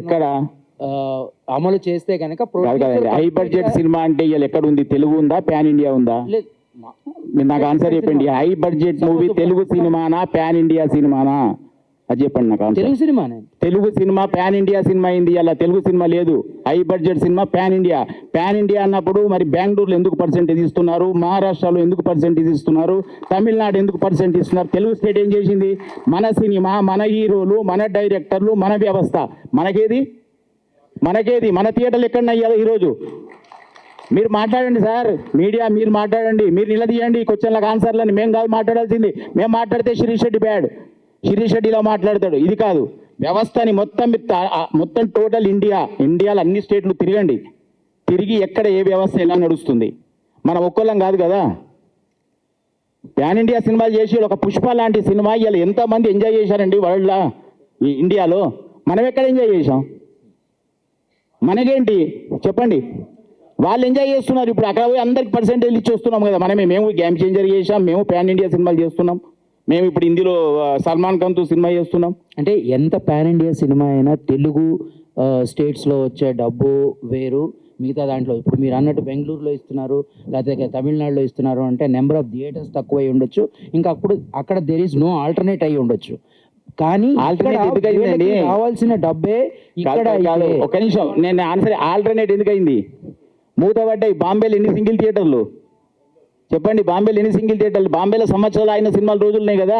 ఎక్కడ అమలు చేస్తే కనుక హై బడ్జెట్ సినిమా అంటే ఇవాళ ఎక్కడ ఉంది? తెలుగు ఉందా, పాన్ ఇండియా ఉందా? మీరు నాకు ఆన్సర్ చెప్పండి. హై బడ్జెట్ మూవీ తెలుగు సినిమానా, పాన్ ఇండియా సినిమానా? అది చెప్పండి నాకు ఆన్సర్. తెలుగు సినిమానే. Telugu cinema pan India cinema అయింది, అలా తెలుగు సినిమా లేదు. High budget cinema pan India. Pan India అన్నప్పుడు మరి బెంగళూరులో ఎందుకు పర్సెంటేజ్ ఇస్తున్నారు, మహారాష్ట్రలో ఎందుకు పర్సెంటేజ్ ఇస్తున్నారు, తమిళనాడు ఎందుకు పర్సెంట్ ఇస్తున్నారు? తెలుగు స్టేట్ ఏం చేసింది? మన సినిమా, మన హీరోలు, మన డైరెక్టర్లు, మన వ్యవస్థ. మనకేది మన థియేటర్లు ఎక్కడ అయ్యాలో ఈరోజు? మీరు మాట్లాడండి సార్, మీడియా మీరు మాట్లాడండి, మీరు నిలదీయండి క్వశ్చన్లకు ఆన్సర్లని. మేము కాదు మాట్లాడాల్సింది. మేము మాట్లాడితే శిరీష్ రెడ్డి బ్యాడ్, శిరీష్ రెడ్డి ఇలా మాట్లాడతాడు. ఇది కాదు, వ్యవస్థని మొత్తం టోటల్ ఇండియాలో అన్ని స్టేట్లు తిరిగి ఎక్కడ ఏ వ్యవస్థ ఎలా నడుస్తుంది. మనం ఒక్కళ్ళం కాదు కదా. పాన్ ఇండియా సినిమాలు చేసి ఒక పుష్ప లాంటి సినిమా ఇలా ఎంతమంది ఎంజాయ్ చేశారండి వరల్డ్లో, ఇండియాలో. మనం ఎక్కడ ఎంజాయ్ చేసాం? మనకేంటి చెప్పండి? వాళ్ళు ఎంజాయ్ చేస్తున్నారు. ఇప్పుడు అక్కడ పోయి అందరికి పర్సెంటేజ్ ఇచ్చేస్తున్నాం కదా. మేము గేమ్ చేంజర్ చేసాం, మేము పాన్ ఇండియా సినిమాలు చేస్తున్నాం, మేము ఇప్పుడు హిందీలో సల్మాన్ ఖాన్తో సినిమా చేస్తున్నాం. అంటే ఎంత పాన్ ఇండియా సినిమా అయినా తెలుగు స్టేట్స్లో వచ్చే డబ్బు వేరు, మిగతా దాంట్లో ఇప్పుడు మీరు అన్నట్టు బెంగళూరులో ఇస్తున్నారు, లేకపోతే తమిళనాడులో ఇస్తున్నారు అంటే నెంబర్ ఆఫ్ థియేటర్స్ తక్కువ అయి ఉండొచ్చు. ఇంకా అక్కడ దేర్ ఈస్ నో ఆల్టర్నేట్ అయ్యి ఉండొచ్చు. కానీ కావాల్సిన డబ్బే ఇక్కడ. ఒక నిమిషం, నేను ఆన్సర్. ఆల్టర్నేట్ ఎందుకు అయింది? మూతపడ్డాయి. బాంబేలో ఎన్ని సింగిల్ థియేటర్లు చెప్పండి? బాంబేలో ఎన్ని సింగిల్ థియేటర్లు? బాంబేలో సంవత్సరాలు అయిన సినిమాల రోజులున్నాయి కదా.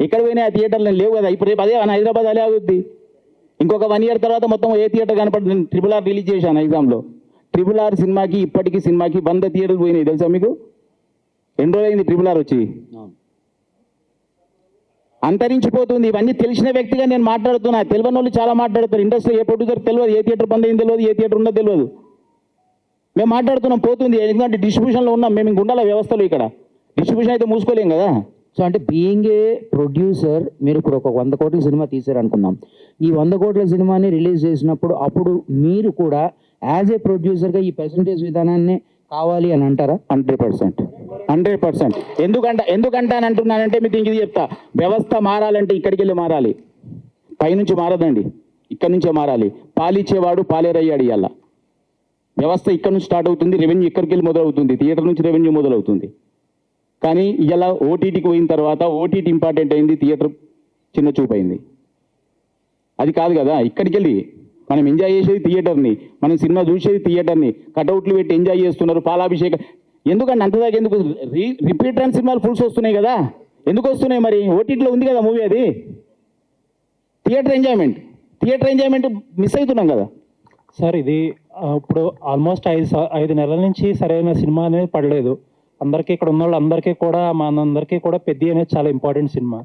ఇక్కడ పోయినా ఆ థియేటర్లు లేవు కదా. ఇప్పుడు రేపు అదే హైదరాబాద్ అదే అవుద్ది. ఇంకొక 1 year తర్వాత మొత్తం ఏ థియేటర్ కనపడుతుంది? RRR రిలీజ్ చేశాను ఎగ్జామ్లో. RRR సినిమాకి ఇప్పటికీ సినిమాకి 100 థియేటర్లు పోయినాయి తెలుసా మీకు? ఎన్ని రోజులు అయింది RRR వచ్చి? అంతరించిపోతుంది. ఇవన్నీ తెలిసిన వ్యక్తిగా నేను మాట్లాడుతున్నా. తెలియని వాళ్ళు చాలా మాట్లాడుతారు. ఇండస్ట్రీ ఏ ప్రొడ్యూసర్ తెలియదు, ఏ థియేటర్ బంద్ అయింది తెలియదు, ఏ థియేటర్ ఉందో తెలియదు. మేము మాట్లాడుతున్నాం, పోతుంది. ఎందుకంటే డిస్ట్రిబ్యూషన్లో ఉన్నాం మేము. ఇంక ఉండాలి వ్యవస్థలో. ఇక్కడ డిస్ట్రిబ్యూషన్ అయితే మూసుకోలేం కదా. సో అంటే బీయింగ్ ఏ ప్రొడ్యూసర్, మీరు ఇప్పుడు ఒక 100 కోట్ల సినిమా తీసారు అనుకుందాం. ఈ 100 కోట్ల సినిమాని రిలీజ్ చేసినప్పుడు అప్పుడు మీరు కూడా యాజ్ ఏ ప్రొడ్యూసర్గా ఈ పర్సంటేజ్ విధానాన్ని కావాలి అని అంటారా? 100%. ఎందుకంటే అంటున్నానంటే మీకు ఇది చెప్తా. వ్యవస్థ మారాలంటే ఇక్కడికి వెళ్ళి మారాలి, పైనుంచి మారదండి, ఇక్కడి నుంచే మారాలి. పాలిచ్చేవాడు పాలేరయ్యాడు. ఇవాళ వ్యవస్థ ఇక్కడ నుంచి స్టార్ట్ అవుతుంది, రెవెన్యూ ఇక్కడికి వెళ్ళి మొదలవుతుంది, థియేటర్ నుంచి రెవెన్యూ మొదలవుతుంది. కానీ ఇలా ఓటీటీకి పోయిన తర్వాత ఓటీటీ ఇంపార్టెంట్ అయింది, థియేటర్ చిన్న చూపు అయింది. అది కాదు కదా. ఇక్కడికి వెళ్ళి మనం ఎంజాయ్ చేసేది థియేటర్ని, మనం సినిమా చూసేది థియేటర్ని. కటౌట్లు పెట్టి ఎంజాయ్ చేస్తున్నారు, పాలాభిషేకం. ఎందుకంటే అంతదాకా ఎందుకు? రిపీట్ రన్ సినిమాలు ఫుల్స్ వస్తున్నాయి కదా. ఎందుకు వస్తున్నాయి మరి? ఓటీటీలో ఉంది కదా మూవీ. అది థియేటర్ ఎంజాయ్మెంట్ మిస్ అవుతున్నాం కదా సార్. ఇది ఇప్పుడు ఆల్మోస్ట్ 5 నెలల నుంచి సరైన సినిమా అనేది పడలేదు అందరికీ. ఇక్కడ ఉన్న వాళ్ళందరికీ కూడా, మనందరికీ కూడా పెద్ద అనేది చాలా ఇంపార్టెంట్ సినిమా.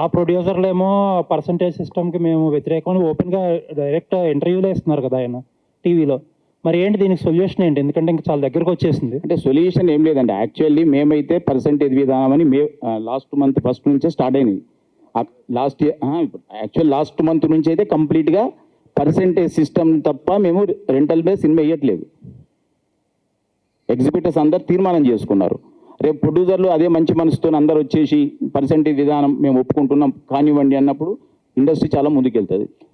ఆ ప్రొడ్యూసర్లు ఏమో పర్సంటేజ్ సిస్టమ్కి మేము వ్యతిరేకం ఓపెన్గా డైరెక్ట్ ఇంటర్వ్యూలో ఇస్తున్నారు కదా ఆయన టీవీలో. మరి ఏంటి దీనికి సొల్యూషన్ ఏంటి? ఎందుకంటే ఇంకా చాలా దగ్గరకు వచ్చేసింది. అంటే సొల్యూషన్ ఏం లేదండి. యాక్చువల్లీ మేమైతే పర్సంటేజ్ విధానం అని లాస్ట్ మంత్ ఫస్ట్ నుంచే స్టార్ట్ అయినాయి. లాస్ట్ మంత్ నుంచి అయితే కంప్లీట్గా పర్సంటేజ్ సిస్టమ్ తప్ప మేము రెంటల్ బేస్ సినిమా వేయట్లేదు. ఎగ్జిబిటర్స్ అందరు తీర్మానం చేసుకున్నారు. రేపు ప్రొడ్యూసర్లు అదే మంచి మనసుతో అందరు వచ్చేసి పర్సంటేజ్ విధానం మేము ఒప్పుకుంటున్నాం కానివ్వండి అన్నప్పుడు ఇండస్ట్రీ చాలా ముందుకెళ్తుంది.